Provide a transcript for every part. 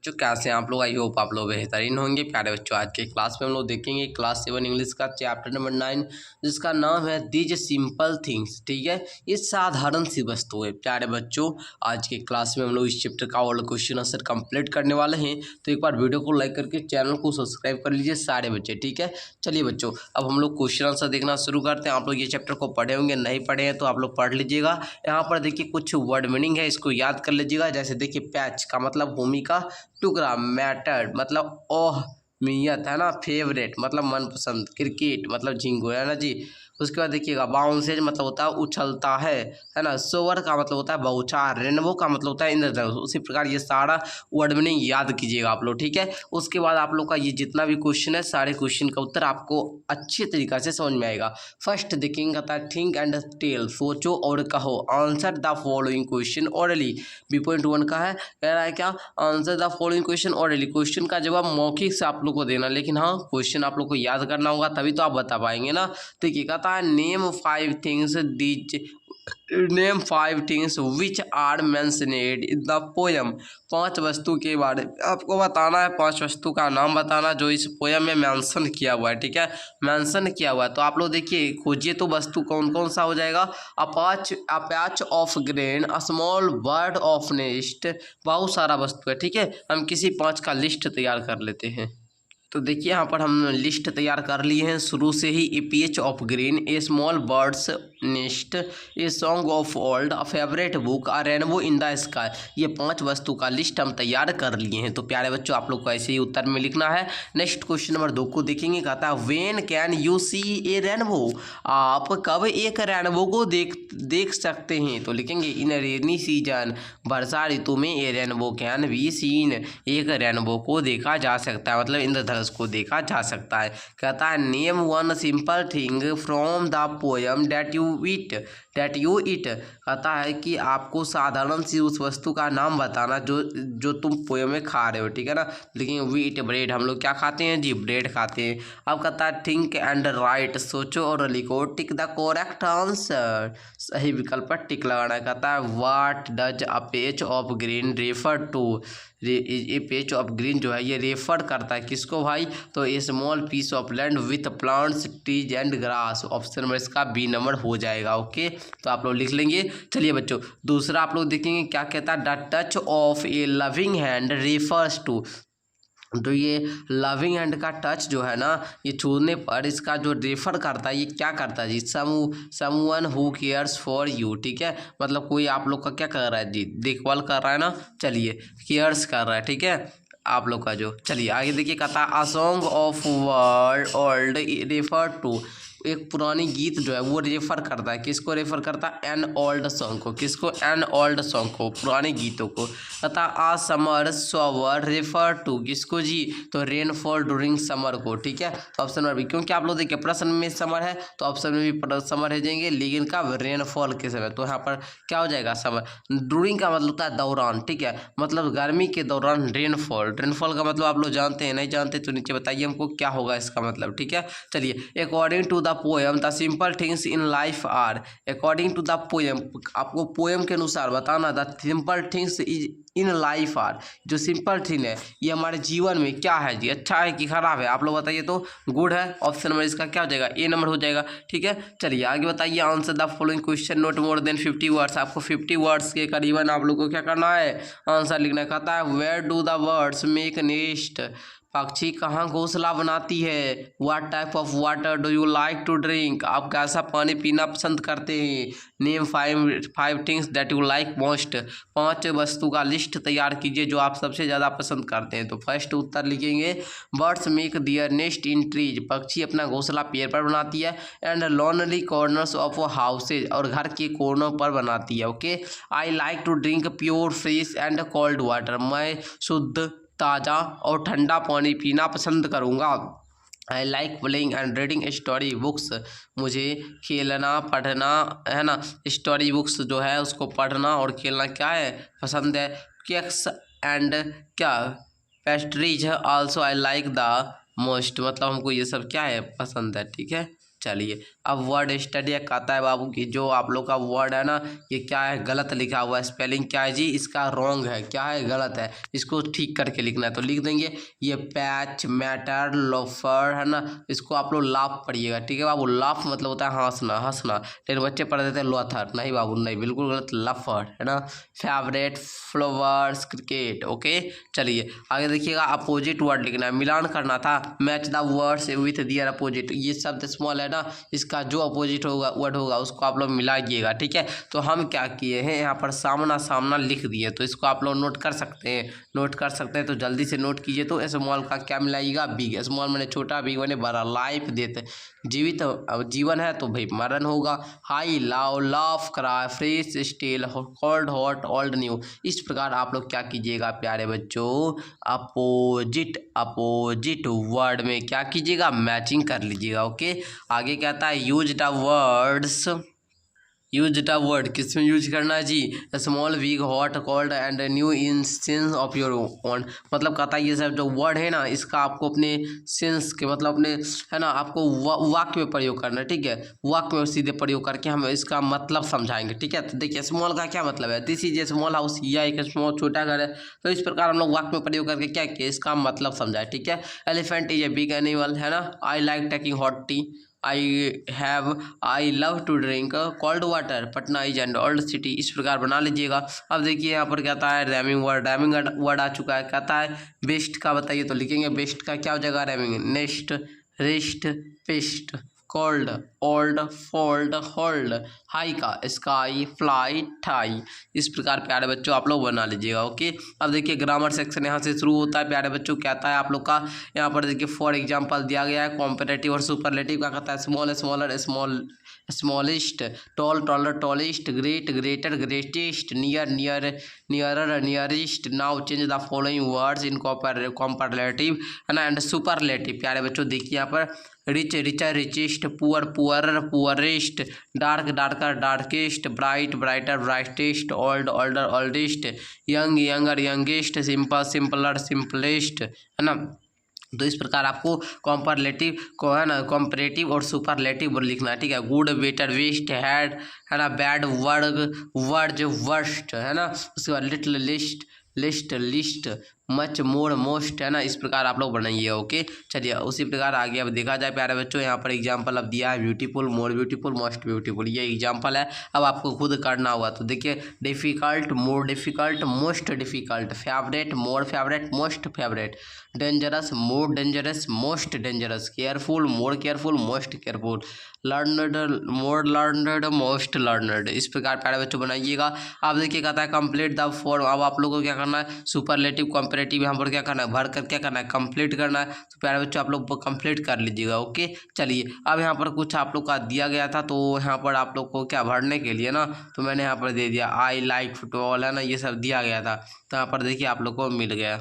बच्चों कैसे हैं आप लोग। आई होप आप लोग बेहतरीन होंगे। प्यारे बच्चों, आज के क्लास में हम लोग देखेंगे क्लास 7 इंग्लिश का चैप्टर नंबर 9 जिसका नाम है दीज सिंपल थिंग्स। ठीक है, ये साधारण सी वस्तु है। प्यारे बच्चों, आज के क्लास में हम लोग इस चैप्टर का ऑल क्वेश्चन आंसर कंप्लीट करने वाले हैं। तो एक बार वीडियो को लाइक करके चैनल को सब्सक्राइब कर लीजिए सारे बच्चे। ठीक है, चलिए बच्चों अब हम लोग क्वेश्चन आंसर देखना शुरू करते हैं। आप लोग ये चैप्टर को पढ़े होंगे, नहीं पढ़े हैं तो आप लोग पढ़ लीजिएगा। यहाँ पर देखिए कुछ वर्ड मीनिंग है, इसको याद कर लीजिएगा। जैसे देखिए पैच का मतलब भूमि का टुकड़ा, मैटर मतलब ओह मियत है ना, फेवरेट मतलब मनपसंद, क्रिकेट मतलब झिंगो है ना जी। उसके बाद देखिएगा बाउंसेज मतलब होता है उछलता है ना। सोवर का मतलब होता है बौछार, रेनबो का मतलब होता है इंद्रधनुष। उसी प्रकार ये सारा वर्ड मीनिंग याद कीजिएगा आप लोग। ठीक है, उसके बाद आप लोग का ये जितना भी क्वेश्चन है सारे क्वेश्चन का उत्तर आपको अच्छे तरीक़ा से समझ में आएगा। फर्स्ट देखेंगे कहता है थिंक एंड टेल, सोचो और कहो। Answer the following question orally. B.1 का है, कह रहा है क्या, answer the following question orally. Question का जवाब मौखिक से आप लोग को देना, लेकिन हाँ क्वेश्चन आप लोग को याद करना होगा तभी तो आप बता पाएंगे ना। देखिए कहता है name 5 things these name 5 things which are mentioned in the poem. 5 वस्तु के बारे में आपको बताना है, 5 वस्तु का नाम बताना जो इस पोयम में मेंशन किया हुआ है। ठीक है, मेंशन किया हुआ है तो आप लोग देखिए खोजिए तो वस्तु कौन कौन सा हो जाएगा। अ patch of grain, a small bird of nest, बहुत सारा वस्तु है। ठीक है, हम किसी 5 का लिस्ट तैयार कर लेते हैं। तो देखिए यहाँ पर हम लिस्ट तैयार कर लिए हैं शुरू से ही। A patch of green, a small bird's nest, a song of old, a favourite book, a rainbow in the sky. ये 5 वस्तु का लिस्ट हम तैयार कर लिए हैं। तो प्यारे बच्चों आप लोग को ऐसे ही उत्तर में लिखना है। नेक्स्ट क्वेश्चन नंबर 2 को देखेंगे, कहता है when can you see a rainbow. आप कब एक रेनबो को देख सकते हैं। तो लिखेंगे इन रेनी सीजन, वर्षा ऋतु में ए रेनबो कैन बी सीन, एक रेनबो को देखा जा सकता है, मतलब इंद्रधनुष को देखा जा सकता है। कहता है name 1 simple thing from the poem that you eat. कहता है कि आपको साधारण सी उस वस्तु का नाम बताना जो तुम पोयम में खा रहे हो। ठीक है ना, लेकिन वी ईट ब्रेड, हम लोग क्या खाते हैं जी, ब्रेड खाते हैं। अब कहता है थिंक एंड राइट, सोचो और लिखो। टिक द करेक्ट आंसर, सही विकल्प पर टिक लगाना है। कहता है what does a patch of green refer to. ये पैच ऑफ ग्रीन जो है ये रेफर करता है किसको भाई, तो a small piece of land with plants trees and grass. Option number इसका बी नंबर हो जाएगा। ओके, तो आप लोग लिख लेंगे। चलिए बच्चों दूसरा आप लोग देखेंगे क्या कहता है, the touch of a loving hand refers to. तो ये लविंग हैंड का टच जो है ना, ये छूने पर इसका जो रेफर करता है ये क्या करता है जी, someone who cares for you. ठीक है, मतलब कोई आप लोग का क्या कर रहा है जी, देखभाल कर रहा है ना। चलिए केयर्स कर रहा है। ठीक है, आप लोग का जो, चलिए आगे देखिए कहता है a song of word old refer to. एक पुरानी गीत जो है वो रेफर करता है किसको, रेफर करता है एन ओल्ड सॉन्ग को। किसको, एन ओल्ड सॉन्ग को, पुराने गीतों को। तथा आ समर शॉवर रेफर टू किसको जी, तो रेनफॉल ड्यूरिंग समर को। ठीक है, तो ऑप्शन नंबर बी, क्योंकि आप लोग देखिए प्रश्न में समर है तो ऑप्शन में भी समर है जाएंगे, लेकिन कब, रेनफॉल के समय। तो यहाँ पर क्या हो जाएगा, समर। ड्यूरिंग का मतलब होता है दौरान। ठीक है, मतलब गर्मी के दौरान रेनफॉल। रेनफॉल का मतलब आप लोग जानते हैं, नहीं जानते तो नीचे बताइए हमको क्या होगा इसका मतलब। ठीक है, चलिए according to the poem the simple things in life are. According to the poem, आपको पोएम के अनुसार बताना the simple things is in life are. जो सिंपल थिंग है ये हमारे जीवन में क्या है जी, अच्छा है कि खराब है, आप लोग बताइए। तो गुड है, ऑप्शन नंबर इसका क्या हो जाएगा, ए नंबर हो जाएगा। ठीक है, चलिए आगे बताइए answer the following question not more than 50 words. आपको 50 वर्ड्स के करीबन आप लोग को क्या करना है, आंसर लिखना। कहता है where do the words make nest. पक्षी कहाँ घोंसला बनाती है। What type of water do you like to drink. आप कैसा पानी पीना पसंद करते हैं। Name 5 things that you like most. 5 वस्तु का लिस्ट तैयार कीजिए जो आप सबसे ज़्यादा पसंद करते हैं। तो फर्स्ट उत्तर लिखेंगे birds make their nest in trees. पक्षी अपना घोंसला पेड़ पर बनाती है। And lonely corners of houses, और घर के कोनों पर बनाती है। Okay, I like to drink pure fresh and cold water. मैं शुद्ध, ताज़ा और ठंडा पानी पीना पसंद करूँगा। I like playing and reading story books. मुझे खेलना पढ़ना है ना, स्टोरी बुक्स जो है उसको पढ़ना और खेलना क्या है, पसंद है। केक्स एंड क्या, pastries also I like the most, मतलब हमको ये सब क्या है, पसंद है। ठीक है, चलिए अब वर्ड स्टडी कहता है बाबू कि जो आप लोग का वर्ड है ना ये क्या है, गलत लिखा हुआ है, स्पेलिंग क्या है जी इसका रॉन्ग है, क्या है गलत है, इसको ठीक करके लिखना है। तो लिख देंगे ये पैच, मैटर, लोफर है ना, इसको आप लोग लाफ पढ़िएगा, ठीक है बाबू। लाफ मतलब होता है हंसना, हंसना, लेकिन बच्चे पढ़ देते हैं लोथर, नहीं बाबू नहीं, बिल्कुल गलत, लफर है ना। Favourite, flowers, cricket, okay. चलिए आगे देखिएगा, अपोजिट वर्ड लिखना है, मिलान करना था, match the words with their opposite, ये शब्द स्मॉल है ना, इसका जो अपोजिट होगा वर्ड होगा उसको आप लोग मिलाइएगा, ठीक है। तो हम क्या किए हैं यहाँ पर सामना सामना लिख दिए, तो इसको आप लोग नोट कर सकते हैं, नोट कर सकते हैं, तो जल्दी से नोट कीजिए। तो स्मॉल का क्या मिलाइएगा, बिग, स्मॉल मैंने छोटा, बिग मैंने बड़ा, लाइफ देते जीवित, अब जीवन है तो भाई मरण होगा, हाई, लाव, laugh, cry, fresh, steel, cold, hot, old, new. इस प्रकार आप लोग क्या कीजिएगा प्यारे बच्चों, अपोजिट, अपोजिट वर्ड में क्या कीजिएगा, मैचिंग कर लीजिएगा, ओके। आगे कहता है use the words, use the word किस में यूज करना है जी, small, weak, hot, cold and new in sense of your own, मतलब कहता है ये सब जो वर्ड है ना इसका आपको अपने सेंस के मतलब अपने है ना आपको वाक्य में प्रयोग करना है, ठीक है। वाक्य में सीधे प्रयोग करके हम इसका मतलब समझाएंगे, ठीक है। तो देखिए स्मॉल का क्या मतलब है, this is a small house, या एक स्मॉल छोटा घर है, तो इस प्रकार हम लोग वाक्य में प्रयोग करके क्या किया इसका मतलब समझाए, ठीक है। Elephant is a big animal, है ना। I like taking hot tea, I love to drink cold water, Patna is and old city. इस प्रकार बना लीजिएगा। अब देखिए यहाँ पर कहता है रैमिंग वर्ड, रैमिंग वर्ड आ चुका है, कहता है बेस्ट का बताइए, तो लिखेंगे बेस्ट का क्या हो जाएगा rhyming, nest, wrist, paste, cold, old, fold, hold, high का स्काई, फ्लाई, टाई। इस प्रकार प्यारे बच्चों आप लोग बना लीजिएगा, ओके। अब देखिए ग्रामर सेक्शन यहाँ से शुरू होता है प्यारे बच्चों, कहता है आप लोग का यहाँ पर देखिए फॉर एग्जांपल दिया गया है, कॉम्परेटिव और सुपरलेटिव का कहता है small, smaller, small, smallest, tall, taller, tallest, great, greater, greatest, near, near, nearer, nearest. Now change the following words in comparative है ना एंड सुपरलेटिव। प्यारे बच्चों देखिए यहाँ पर rich, richer, richest, poor, poorer, poorest, dark, darker, darkest, bright, brighter, brightest, old, older, oldest, young, younger, youngest, simple, simpler, simplest, है ना। तो इस प्रकार आपको कॉम्परलेटिव को है ना कॉम्परेटिव और सुपरलेटिव लिखना है, ठीक है। गुड, बेटर, वेस्ट, हैड, है ना, बैड, वर्ग, वर्ज, वर्स्ट, है ना। उसके बाद little, least, least, least, much, more, most, है ना। इस प्रकार आप लोग बनाइए, ओके। चलिए उसी प्रकार आगे अब देखा जाए प्यारे बच्चों, यहाँ पर एग्जांपल अब दिया है beautiful, more beautiful, most beautiful, ये एग्जांपल है। अब आपको खुद करना हुआ तो देखिए difficult, more difficult, most difficult, favourite, more favourite, most favourite, dangerous, more dangerous, most dangerous, careful, more careful, most careful, learned, more learned, most learned. इस प्रकार प्यारे बच्चों बनाइएगा। आप देखिए कहता है कंप्लीट द फॉर्म, अब आप लोगों को क्या करना है सुपरलेटिव कॉम्परेटिव यहाँ पर क्या करना है भर कर क्या करना है कंप्लीट करना है। तो प्यारे बच्चों आप लोग कंप्लीट कर लीजिएगा, ओके। चलिए अब यहाँ पर कुछ आप लोग का दिया गया था, तो यहाँ पर आप लोग को क्या भरने के लिए ना, तो मैंने यहाँ पर दे दिया आई लाइक फुटबॉल, है ना, ये सब दिया गया था। तो यहाँ पर देखिए आप लोग को मिल गया,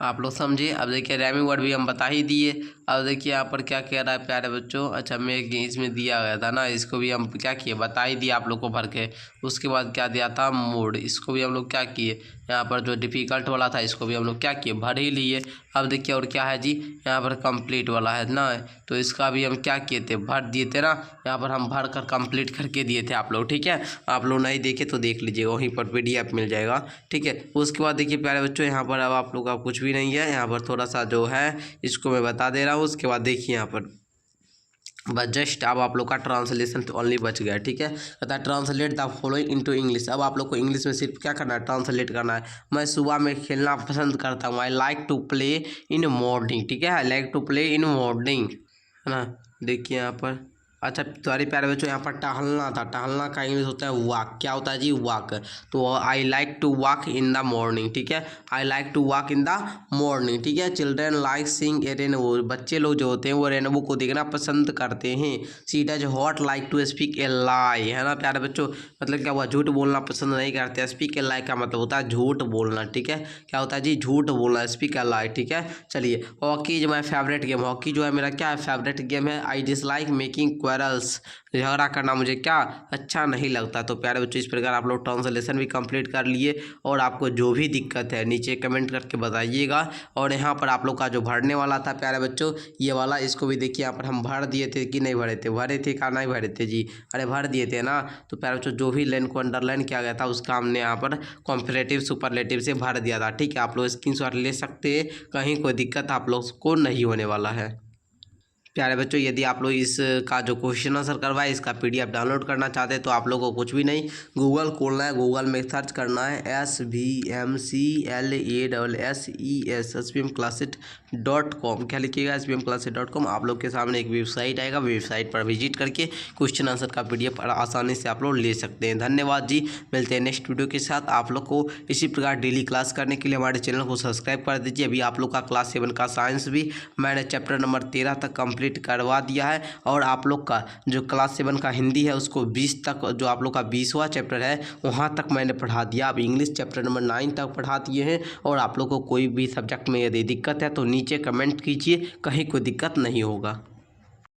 आप लोग समझिए। अब देखिए रैमिंग वर्ड भी हम बता ही दिए। अब देखिए यहाँ पर क्या कह रहा है प्यारे बच्चों, अच्छा मैं इसमें दिया गया था ना, इसको भी हम क्या किए बता ही दिए आप लोग को भर के। उसके बाद क्या दिया था मूड, इसको भी हम लोग क्या किए, यहाँ पर जो डिफ़िकल्ट वाला था इसको भी हम लोग क्या किए भर ही लिए। अब देखिए और क्या है जी, यहाँ पर कंप्लीट वाला है ना, तो इसका भी हम क्या किए थे भर दिए थे ना, यहाँ पर हम भर कर कंप्लीट करके दिए थे आप लोग, ठीक है। आप लोग नहीं देखे तो देख लीजिएगा, वहीं पर PDF मिल जाएगा, ठीक है। उसके बाद देखिए प्यारे बच्चों यहाँ पर अब आप लोग का कुछ भी नहीं है, यहाँ पर थोड़ा सा जो है इसको मैं बता दे रहा हूँ। उसके बाद देखिए यहाँ पर बस जस्ट अब आप लोग का ट्रांसलेशन तो ओनली बच गया, ठीक है। कहता है translate the following into English. अब आप लोग को इंग्लिश में सिर्फ क्या करना है ट्रांसलेट करना है। मैं सुबह में खेलना पसंद करता हूँ, I like to play in morning, ठीक है, I like to play in morning, है ना। देखिए यहाँ पर अच्छा सॉरी प्यारे बच्चों, यहाँ पर टहलना था, टहलना का इंग्लिश होता है वॉक, क्या होता है जी वॉक। तो I like to walk in the morning, ठीक है, I like to walk in the morning, ठीक है। Children like seeing a rainbow, बच्चे लोग जो होते हैं वो रेनबो को देखना पसंद करते हैं। She does not like to speak a lie, है ना प्यारे बच्चों, मतलब क्या हुआ झूठ बोलना पसंद नहीं करते। स्पीक ए लाई का मतलब होता है झूठ बोलना, ठीक है, क्या होता है जी झूठ बोलना, स्पीक ए लाई, ठीक है। चलिए hockey is my favourite game, hockey जो है मेरा क्या है फेवरेट गेम है। आई डिसलाइक मेकिंग क्वेरल्स, झगड़ा करना मुझे क्या अच्छा नहीं लगता। तो प्यारे बच्चों इस प्रकार आप लोग ट्रांसलेशन भी कंप्लीट कर लिए और आपको जो भी दिक्कत है नीचे कमेंट करके बताइएगा। और यहाँ पर आप लोग का जो भरने वाला था प्यारे बच्चों ये वाला, इसको भी देखिए यहाँ पर हम भर दिए थे कि नहीं भरे थे, भरे थे का नहीं भरे थे जी, अरे भर दिए थे ना। तो प्यारे बच्चों जो भी लाइन को अंडरलाइन किया गया था उसका हमने यहाँ पर कॉम्परेटिव सुपरलेटिव से भर दिया था। ठीक है, आप लोग स्क्रीनशॉट ले सकते हैं, कहीं कोई दिक्कत आप लोग को नहीं होने वाला है। प्यारे बच्चों यदि आप लोग इसका जो क्वेश्चन आंसर करवाए इसका PDF डाउनलोड करना चाहते हैं तो आप लोगों को कुछ भी नहीं, गूगल खोलना है, गूगल में सर्च करना है SVMCLASSES SVMclasses.com। क्या लिखिएगा SVMclasses.com। आप लोग के सामने एक वेबसाइट आएगा, वेबसाइट पर विजिट करके क्वेश्चन आंसर का PDF आसानी से आप लोग ले सकते हैं। धन्यवाद जी, मिलते हैं नेक्स्ट वीडियो के साथ। आप लोग को इसी प्रकार डेली क्लास करने के लिए हमारे चैनल को सब्सक्राइब कर दीजिए। अभी आप लोग का क्लास 7 का साइंस भी मैंने चैप्टर नंबर 13 तक कंप्लीट करवा दिया है और आप लोग का जो क्लास 7 का हिंदी है उसको 20 तक, जो आप लोग का 20वां चैप्टर है वहाँ तक मैंने पढ़ा दिया। अब इंग्लिश चैप्टर नंबर 9 तक पढ़ा दिए हैं। और आप लोग को कोई भी सब्जेक्ट में यदि दिक्कत है तो नीचे कमेंट कीजिए, कहीं कोई दिक्कत नहीं होगा।